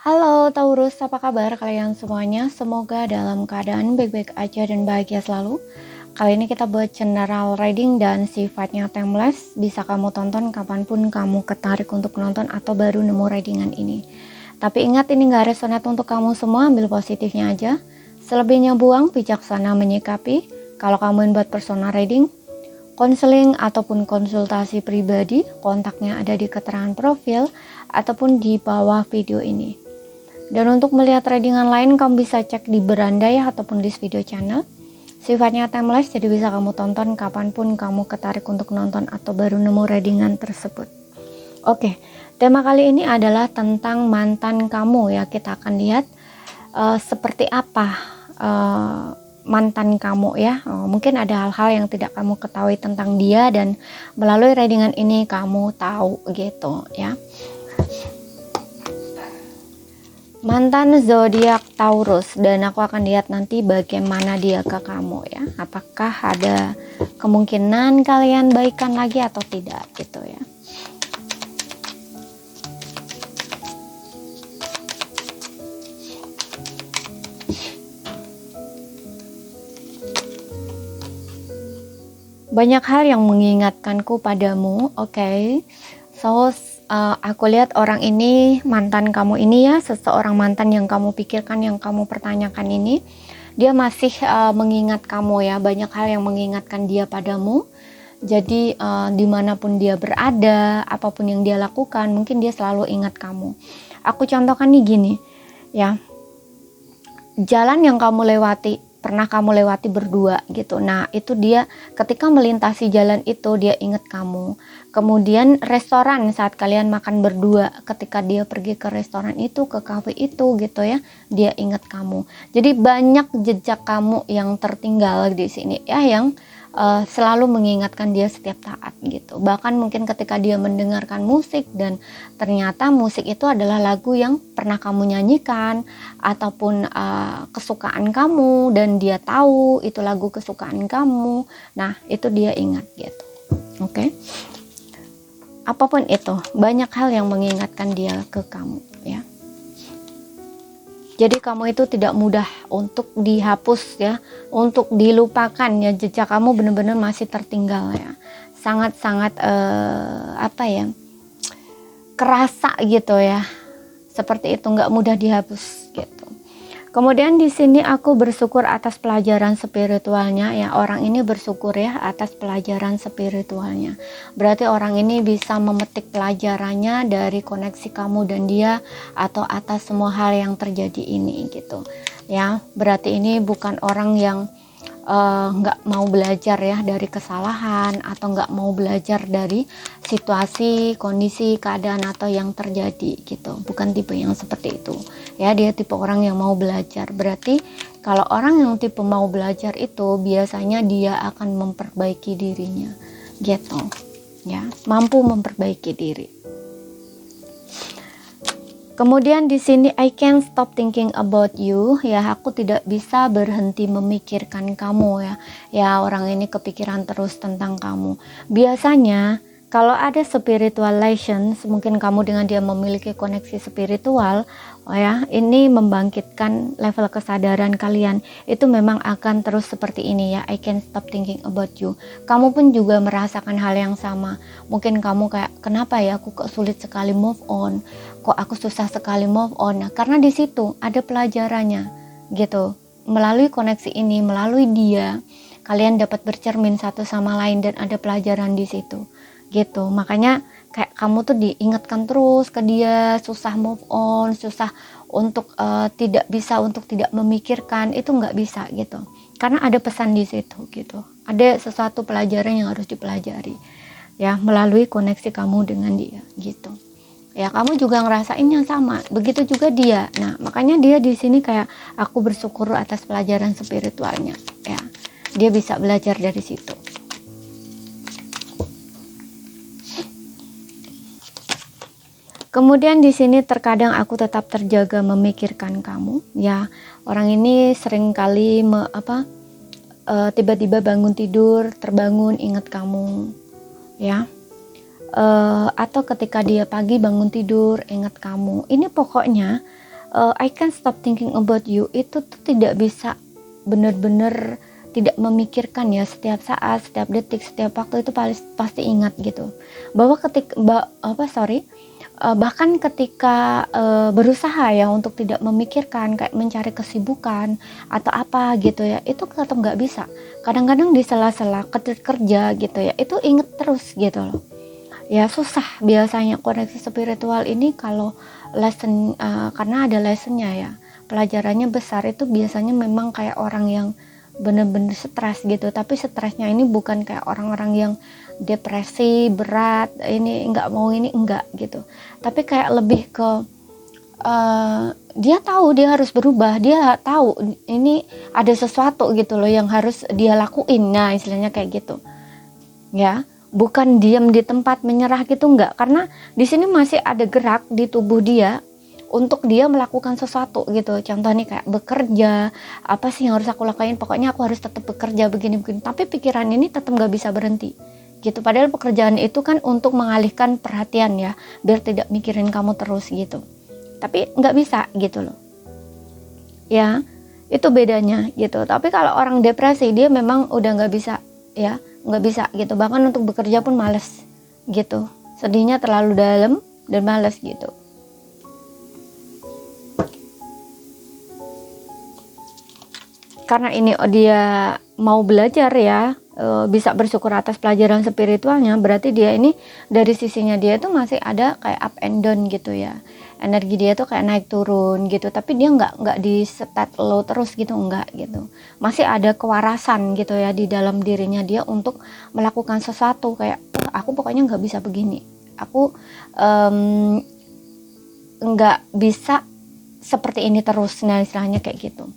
Halo Taurus, apa kabar kalian semuanya? Semoga dalam keadaan baik-baik aja dan bahagia selalu. Kali ini kita buat general reading dan sifatnya timeless. Bisa kamu tonton kapanpun kamu ketarik untuk nonton atau baru nemu readingan ini. Tapi ingat, ini gak resonate untuk kamu semua, ambil positifnya aja. Selebihnya buang, bijaksana menyikapi. Kalau kamu yang buat personal reading, konseling ataupun konsultasi pribadi, kontaknya ada di keterangan profil ataupun di bawah video ini. Dan untuk melihat readingan lain, kamu bisa cek di beranda ya, ataupun di video channel. Sifatnya timeless, jadi bisa kamu tonton kapanpun kamu ketarik untuk nonton atau baru nemu readingan tersebut. Oke, tema kali ini adalah tentang mantan kamu ya. Kita akan lihat seperti apa mantan kamu ya. Mungkin ada hal-hal yang tidak kamu ketahui tentang dia, dan melalui readingan ini kamu tahu gitu ya. Mantan zodiak Taurus, dan aku akan lihat nanti bagaimana dia ke kamu ya. Apakah ada kemungkinan kalian baikan lagi atau tidak gitu ya. Banyak hal yang mengingatkanku padamu. Oke. So aku lihat orang ini, mantan kamu ini ya, seseorang mantan yang kamu pikirkan, yang kamu pertanyakan ini, dia masih mengingat kamu ya. Banyak hal yang mengingatkan dia padamu. Jadi dimanapun dia berada, apapun yang dia lakukan, mungkin dia selalu ingat kamu. Aku contohkan nih gini ya, jalan yang kamu lewati, pernah kamu lewati berdua gitu. Nah itu dia ketika melintasi jalan itu dia ingat kamu. Kemudian restoran saat kalian makan berdua, ketika dia pergi ke restoran itu, ke cafe itu gitu ya, dia ingat kamu. Jadi banyak jejak kamu yang tertinggal di sini ya, yang selalu mengingatkan dia setiap saat gitu. Bahkan mungkin ketika dia mendengarkan musik dan ternyata musik itu adalah lagu yang pernah kamu nyanyikan ataupun kesukaan kamu, dan dia tahu itu lagu kesukaan kamu. Nah itu dia ingat gitu. Oke. Apapun itu, banyak hal yang mengingatkan dia ke kamu ya. Jadi kamu itu tidak mudah untuk dihapus ya, untuk dilupakan ya. Jejak kamu benar-benar masih tertinggal ya. Sangat-sangat apa ya, kerasa gitu ya. Seperti itu, nggak mudah dihapus gitu. Kemudian di sini aku bersyukur atas pelajaran spiritualnya ya. Orang ini bersyukur ya atas pelajaran spiritualnya. Berarti orang ini bisa memetik pelajarannya dari koneksi kamu dan dia, atau atas semua hal yang terjadi ini gitu ya. Berarti ini bukan orang yang nggak mau belajar ya dari kesalahan, atau nggak mau belajar dari situasi, kondisi, keadaan atau yang terjadi gitu. Bukan tipe yang seperti itu ya. Dia tipe orang yang mau belajar. Berarti kalau orang yang tipe mau belajar itu biasanya dia akan memperbaiki dirinya gitu ya, mampu memperbaiki diri. Kemudian di sini I can't stop thinking about you ya, aku tidak bisa berhenti memikirkan kamu ya. Ya, orang ini kepikiran terus tentang kamu. Biasanya kalau ada spiritual relations, mungkin kamu dengan dia memiliki koneksi spiritual, ya, ini membangkitkan level kesadaran kalian. Itu memang akan terus seperti ini ya. I can't stop thinking about you. Kamu pun juga merasakan hal yang sama. Mungkin kamu kayak, kenapa ya aku kok sulit sekali move on? Kok aku susah sekali move on? Nah, karena di situ ada pelajarannya gitu. Melalui koneksi ini, melalui dia, kalian dapat bercermin satu sama lain dan ada pelajaran di situ. Gitu. Makanya kayak kamu tuh diingatkan terus ke dia, susah move on, susah untuk tidak bisa untuk tidak memikirkan, itu nggak bisa gitu. Karena ada pesan di situ gitu. Ada sesuatu pelajaran yang harus dipelajari ya, melalui koneksi kamu dengan dia gitu. Ya, kamu juga ngerasain yang sama. Begitu juga dia. Nah, makanya dia di sini kayak, aku bersyukur atas pelajaran spiritualnya ya. Dia bisa belajar dari situ. Kemudian di sini terkadang aku tetap terjaga memikirkan kamu ya. Orang ini sering kali tiba-tiba bangun tidur, terbangun ingat kamu ya. Atau ketika dia pagi bangun tidur ingat kamu. Ini pokoknya I can't stop thinking about you itu tuh tidak bisa benar-benar tidak memikirkan ya, setiap saat, setiap detik, setiap waktu itu pasti ingat gitu. Bahwa bahkan ketika berusaha ya untuk tidak memikirkan, kayak mencari kesibukan atau apa gitu ya, itu tetap nggak bisa. Kadang-kadang di sela-sela kerja gitu ya, itu inget terus gitu loh. Ya susah biasanya koneksi spiritual ini kalau lesson, karena ada lessonnya ya, pelajarannya besar. Itu biasanya memang kayak orang yang bener-bener stres gitu, tapi stresnya ini bukan kayak orang-orang yang depresi berat, ini nggak mau ini enggak gitu, tapi kayak lebih ke dia tahu dia harus berubah, dia tahu ini ada sesuatu gitu loh yang harus dia lakuin, nah istilahnya kayak gitu ya, bukan diam di tempat menyerah gitu, enggak, karena di sini masih ada gerak di tubuh dia untuk dia melakukan sesuatu gitu. Contoh nih kayak bekerja, apa sih yang harus aku lakuin, pokoknya aku harus tetap bekerja begini-begini, tapi pikiran ini tetap gak bisa berhenti gitu. Padahal pekerjaan itu kan untuk mengalihkan perhatian ya, biar tidak mikirin kamu terus gitu, tapi gak bisa gitu loh ya, itu bedanya gitu. Tapi kalau orang depresi, dia memang udah gak bisa ya, gak bisa gitu, bahkan untuk bekerja pun males gitu, sedihnya terlalu dalam dan males gitu. Karena ini dia mau belajar ya, bisa bersyukur atas pelajaran spiritualnya, berarti dia ini dari sisinya dia itu masih ada kayak up and down gitu ya, energi dia tuh kayak naik turun gitu, tapi dia nggak di state low terus gitu, enggak gitu, masih ada kewarasan gitu ya di dalam dirinya dia untuk melakukan sesuatu, kayak aku pokoknya nggak bisa begini, aku nggak bisa seperti ini terus, nah istilahnya kayak gitu,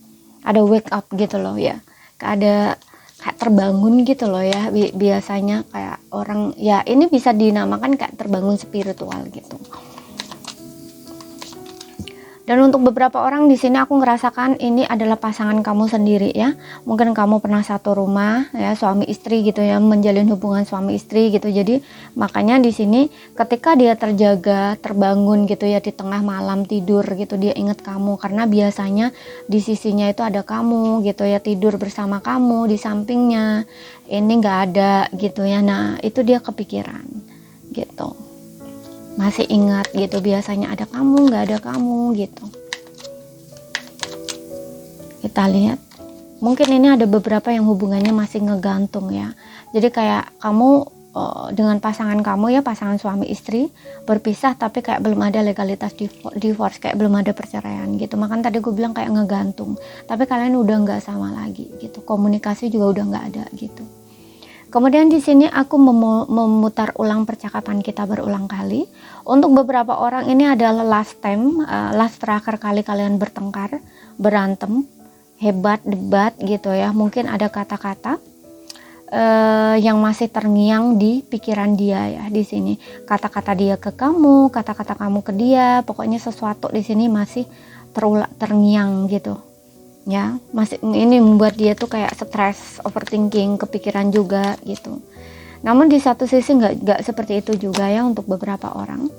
ada wake up gitu loh ya, ada kayak terbangun gitu loh ya, biasanya kayak orang ya, ini bisa dinamakan kayak terbangun spiritual gitu. Dan untuk beberapa orang di sini aku ngerasakan ini adalah pasangan kamu sendiri ya. Mungkin kamu pernah satu rumah ya, suami istri gitu ya, menjalin hubungan suami istri gitu. Jadi makanya di sini ketika dia terjaga, terbangun gitu ya di tengah malam tidur gitu, dia ingat kamu, karena biasanya di sisinya itu ada kamu gitu ya, tidur bersama kamu di sampingnya. Ini nggak ada gitu ya. Nah, itu dia kepikiran gitu. Masih ingat gitu, biasanya ada kamu, nggak ada kamu gitu. Kita lihat, mungkin ini ada beberapa yang hubungannya masih ngegantung ya, jadi kayak kamu dengan pasangan kamu ya, pasangan suami istri berpisah, tapi kayak belum ada legalitas divorce, kayak belum ada perceraian gitu. Makanya tadi gue bilang kayak ngegantung, tapi kalian udah nggak sama lagi gitu, komunikasi juga udah nggak ada gitu. Kemudian di sini aku memutar ulang percakapan kita berulang kali. Untuk beberapa orang ini adalah last time, last terakhir kali kalian bertengkar, berantem, hebat, debat gitu ya. Mungkin ada kata-kata yang masih terngiang di pikiran dia ya di sini. Kata-kata dia ke kamu, kata-kata kamu ke dia, pokoknya sesuatu di sini masih terngiang gitu. Ya, masih ini membuat dia tuh kayak stres, overthinking, kepikiran juga gitu. Namun di satu sisi nggak seperti itu juga ya untuk beberapa orang.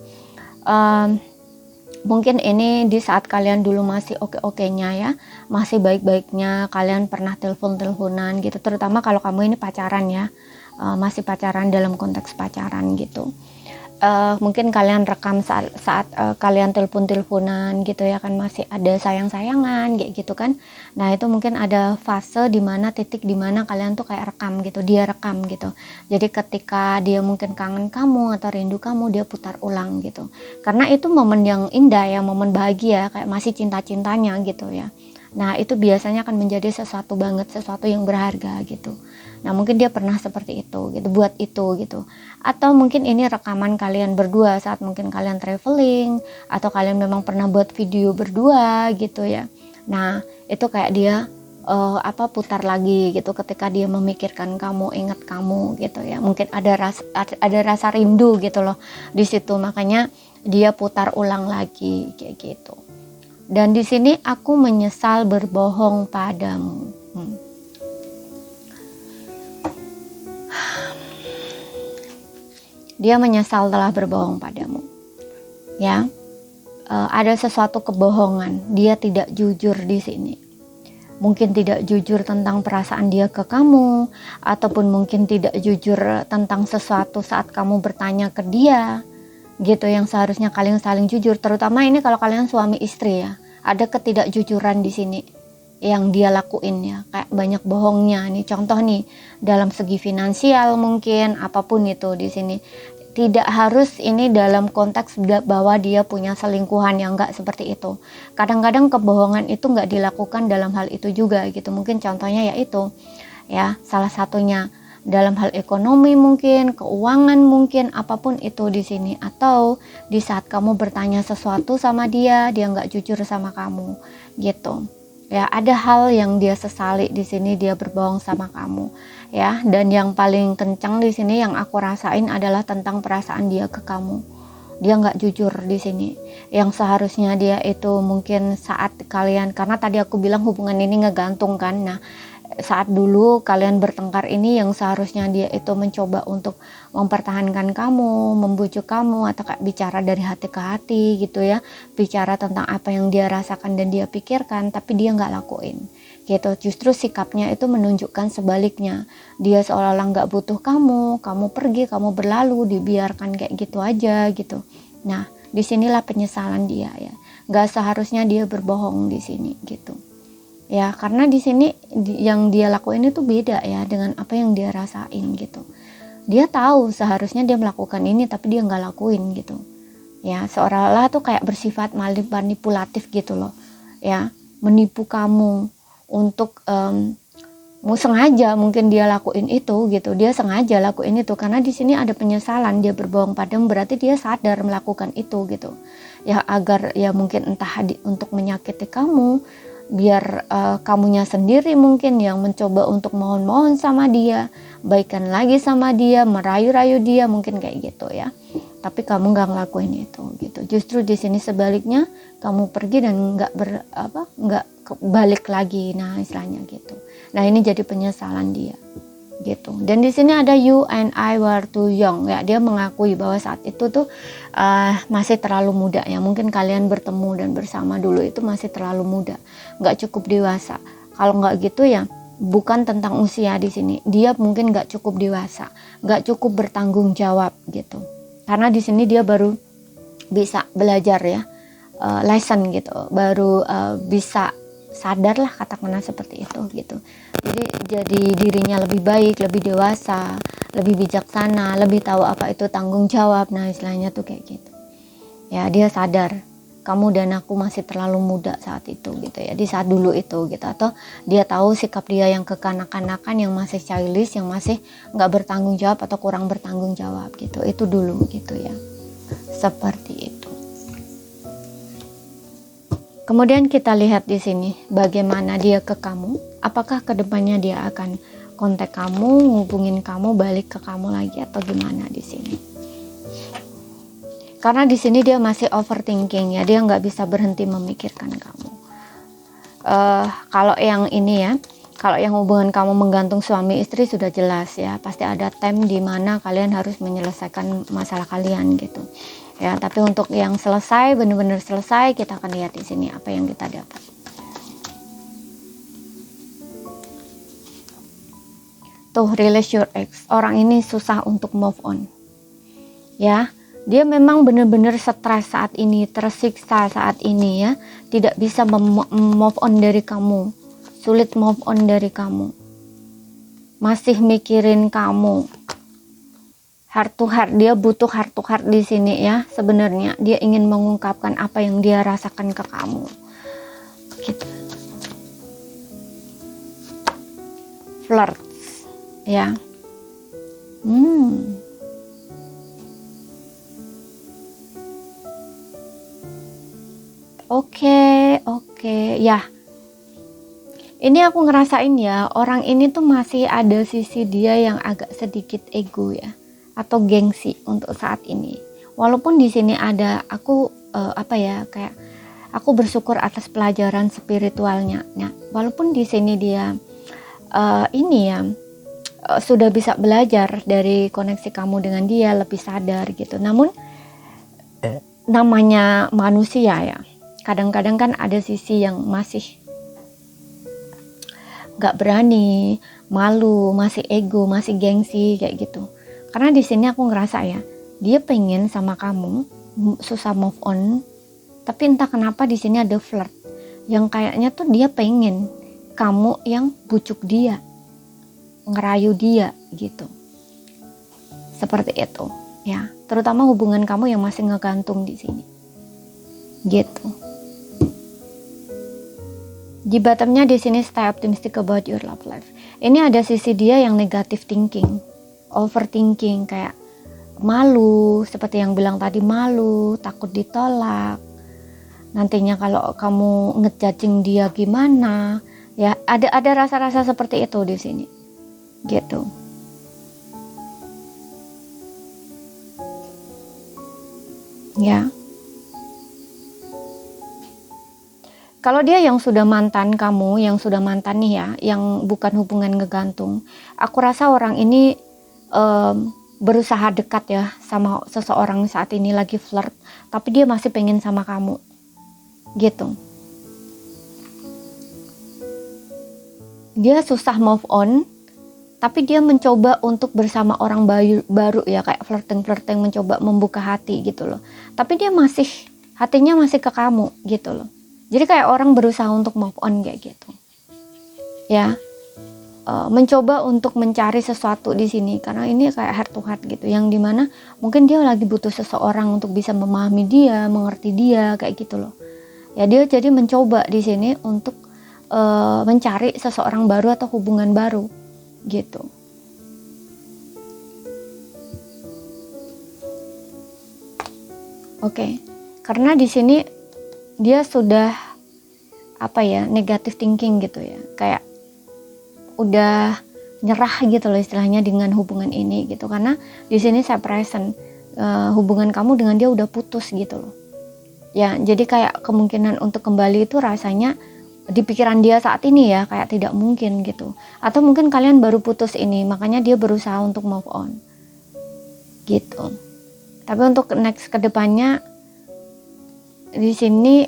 Mungkin ini di saat kalian dulu masih oke-okenya ya, masih baik-baiknya, kalian pernah telepon-teleponan gitu, terutama kalau kamu ini pacaran ya, masih pacaran dalam konteks pacaran gitu. Mungkin kalian rekam saat kalian telepon-teleponan gitu ya kan, masih ada sayang-sayangan kayak gitu kan. Nah itu mungkin ada fase dimana, titik dimana kalian tuh kayak rekam gitu, dia rekam gitu. Jadi ketika dia mungkin kangen kamu atau rindu kamu, dia putar ulang gitu. Karena itu momen yang indah ya, momen bahagia, kayak masih cinta-cintanya gitu ya. Nah itu biasanya akan menjadi sesuatu banget, sesuatu yang berharga gitu. Nah mungkin dia pernah seperti itu gitu, buat itu gitu. Atau mungkin ini rekaman kalian berdua saat mungkin kalian traveling, atau kalian memang pernah buat video berdua gitu ya. Nah itu kayak dia putar lagi gitu ketika dia memikirkan kamu, ingat kamu gitu ya. Mungkin ada rasa rindu gitu loh di situ, makanya dia putar ulang lagi kayak gitu. Dan di sini aku menyesal berbohong padamu. Dia menyesal telah berbohong padamu ya. ada sesuatu kebohongan, dia tidak jujur di sini. Mungkin tidak jujur tentang perasaan dia ke kamu, ataupun mungkin tidak jujur tentang sesuatu saat kamu bertanya ke dia, gitu, yang seharusnya kalian saling jujur. Terutama ini kalau kalian suami istri ya, ada ketidakjujuran di sini yang dia lakuin ya, kayak banyak bohongnya nih. Contoh nih, dalam segi finansial mungkin, apapun itu di sini. Tidak harus ini dalam konteks bahwa dia punya selingkuhan, yang enggak seperti itu. Kadang-kadang kebohongan itu enggak dilakukan dalam hal itu juga gitu. Mungkin contohnya yaitu ya, salah satunya dalam hal ekonomi mungkin, keuangan mungkin, apapun itu di sini. Atau di saat kamu bertanya sesuatu sama dia enggak jujur sama kamu gitu. Ya, ada hal yang dia sesali di sini, dia berbohong sama kamu. Ya, dan yang paling kencang di sini yang aku rasain adalah tentang perasaan dia ke kamu. Dia nggak jujur di sini. Yang seharusnya dia itu mungkin saat kalian, karena tadi aku bilang hubungan ini ngegantung kan. Nah, saat dulu kalian bertengkar ini yang seharusnya dia itu mencoba untuk mempertahankan kamu, membujuk kamu, atau kayak bicara dari hati ke hati gitu ya, bicara tentang apa yang dia rasakan dan dia pikirkan, tapi dia nggak lakuin gitu. Justru sikapnya itu menunjukkan sebaliknya, dia seolah-olah nggak butuh kamu pergi, kamu berlalu, dibiarkan kayak gitu aja gitu. Nah, disinilah penyesalan dia ya, nggak seharusnya dia berbohong di sini gitu. Ya, karena di sini yang dia lakuin itu beda ya dengan apa yang dia rasain gitu. Dia tahu seharusnya dia melakukan ini, tapi dia nggak lakuin gitu. Ya, seolah-olah tuh kayak bersifat manipulatif gitu loh. Ya, menipu kamu untuk sengaja mungkin dia lakuin itu gitu. Dia sengaja lakuin itu karena di sini ada penyesalan, dia berbohong padamu, berarti dia sadar melakukan itu gitu. Ya, agar ya mungkin entah untuk menyakiti kamu, biar kamunya sendiri mungkin yang mencoba untuk mohon-mohon sama dia, baikan lagi sama dia, merayu-rayu dia, mungkin kayak gitu ya. Tapi kamu nggak ngelakuin itu gitu. Justru di sini sebaliknya, kamu pergi dan nggak balik lagi, nah istilahnya gitu. Nah, ini jadi penyesalan dia gitu. Dan di sini ada you and I were too young ya, dia mengakui bahwa saat itu tuh masih terlalu muda ya. Mungkin kalian bertemu dan bersama dulu itu masih terlalu muda, nggak cukup dewasa. Kalau nggak gitu ya, bukan tentang usia di sini, dia mungkin nggak cukup dewasa, nggak cukup bertanggung jawab gitu. Karena di sini dia baru bisa belajar ya, lesson gitu, baru bisa sadar lah katakanlah seperti itu gitu. Jadi dirinya lebih baik, lebih dewasa, lebih bijaksana, lebih tahu apa itu tanggung jawab. Nah, istilahnya tuh kayak gitu. Ya, dia sadar kamu dan aku masih terlalu muda saat itu gitu ya, di saat dulu itu gitu. Atau dia tahu sikap dia yang kekanak-kanakan, yang masih childish, yang masih nggak bertanggung jawab atau kurang bertanggung jawab gitu. Itu dulu gitu ya. Seperti itu. Kemudian kita lihat di sini bagaimana dia ke kamu. Apakah kedepannya dia akan kontak kamu, ngubungin kamu, balik ke kamu lagi atau gimana di sini? Karena di sini dia masih overthinking ya, dia nggak bisa berhenti memikirkan kamu. Kalau yang ini ya, kalau yang hubungan kamu menggantung suami istri sudah jelas ya, pasti ada time di mana kalian harus menyelesaikan masalah kalian gitu. Ya, tapi untuk yang selesai, benar-benar selesai, kita akan lihat di sini apa yang kita dapat. Tuh, release your ex. Orang ini susah untuk move on. Ya, dia memang benar-benar stres saat ini, tersiksa saat ini ya, tidak bisa move on dari kamu, sulit move on dari kamu, masih mikirin kamu. Heart to heart, dia butuh heart to heart di sini ya. Sebenarnya dia ingin mengungkapkan apa yang dia rasakan ke kamu. Gitu. Flirts, ya. Oke, ya. Ini aku ngerasain ya, orang ini tuh masih ada sisi dia yang agak sedikit ego ya, atau gengsi untuk saat ini. Walaupun di sini ada aku kayak aku bersyukur atas pelajaran spiritualnya. Nah, walaupun di sini dia sudah bisa belajar dari koneksi kamu dengan dia, lebih sadar gitu. Namun namanya manusia ya, kadang-kadang kan ada sisi yang masih gak berani, malu, masih ego, masih gengsi kayak gitu. Karena di sini aku ngerasa ya, dia pengen sama kamu, susah move on, tapi entah kenapa di sini ada flirt yang kayaknya tuh dia pengen kamu yang bujuk dia, ngerayu dia gitu. Seperti itu ya, terutama hubungan kamu yang masih ngegantung di sini. Gitu. Di bottomnya di sini stay optimistic about your love life. Ini ada sisi dia yang negative thinking, overthinking, kayak malu, seperti yang bilang tadi, malu, takut ditolak. Nantinya kalau kamu ngejudging dia gimana, ya ada rasa-rasa seperti itu di sini. Gitu. Ya. Kalau dia yang sudah mantan kamu, yang sudah mantan nih ya, yang bukan hubungan ngegantung, aku rasa orang ini berusaha dekat ya sama seseorang saat ini lagi flirt, tapi dia masih pengen sama kamu, gitu. Dia susah move on, tapi dia mencoba untuk bersama orang baru ya, kayak flirting, mencoba membuka hati gitu loh. Tapi dia masih, hatinya masih ke kamu gitu loh. Jadi kayak orang berusaha untuk move on kayak gitu, ya, mencoba untuk mencari sesuatu di sini karena ini kayak heart to heart gitu, yang dimana mungkin dia lagi butuh seseorang untuk bisa memahami dia, mengerti dia kayak gitu loh. Ya dia jadi mencoba di sini untuk mencari seseorang baru atau hubungan baru gitu. Oke, karena di sini dia sudah negative thinking gitu ya, kayak udah nyerah gitu loh istilahnya dengan hubungan ini gitu, karena di sini saya present hubungan kamu dengan dia udah putus gitu loh ya. Jadi kayak kemungkinan untuk kembali itu rasanya di pikiran dia saat ini ya kayak tidak mungkin gitu, atau mungkin kalian baru putus ini makanya dia berusaha untuk move on gitu. Tapi untuk next kedepannya di sini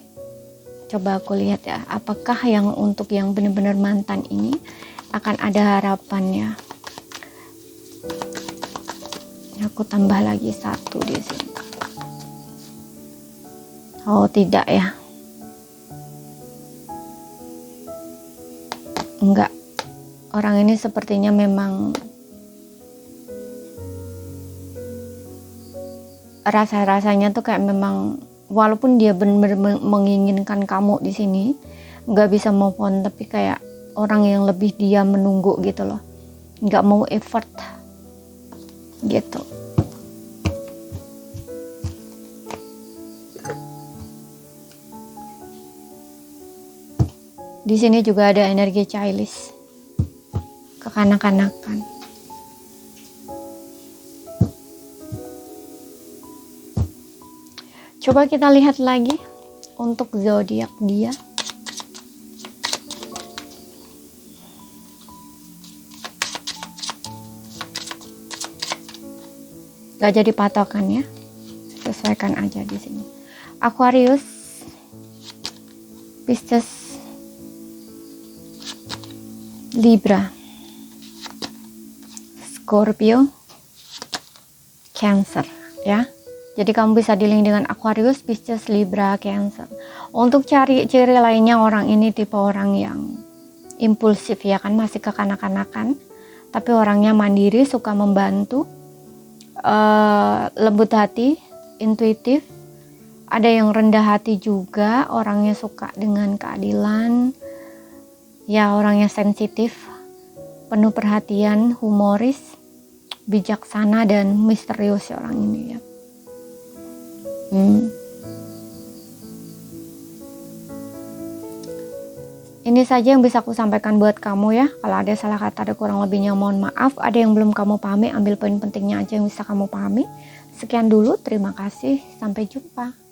coba aku lihat ya, apakah yang untuk yang benar-benar mantan ini akan ada harapannya. Aku tambah lagi satu di sini. Oh tidak ya, enggak. Orang ini sepertinya memang rasa-rasanya tuh kayak memang walaupun dia benar-benar menginginkan kamu di sini, nggak bisa move on, tapi kayak orang yang lebih diam menunggu gitu loh, nggak mau effort gitu. Di sini juga ada energi childish, kekanak-kanakan. Coba kita lihat lagi untuk zodiak dia. Gak jadi patokan ya, sesuaikan aja di sini. Aquarius, Pisces, Libra, Scorpio, Cancer ya. Jadi kamu bisa dealing dengan Aquarius, Pisces, Libra, Cancer. Untuk cari ciri lainnya, orang ini tipe orang yang impulsif ya kan, masih kekanak-kanakan, tapi orangnya mandiri, suka membantu, lembut hati, intuitif. Ada yang rendah hati juga, orangnya suka dengan keadilan, ya orangnya sensitif, penuh perhatian, humoris, bijaksana dan misterius ya orang ini ya. Ini saja yang bisa aku sampaikan buat kamu ya. Kalau ada salah kata, ada kurang lebihnya mohon maaf. Ada yang belum kamu pahami, ambil poin pentingnya aja yang bisa kamu pahami. Sekian dulu, terima kasih, sampai jumpa.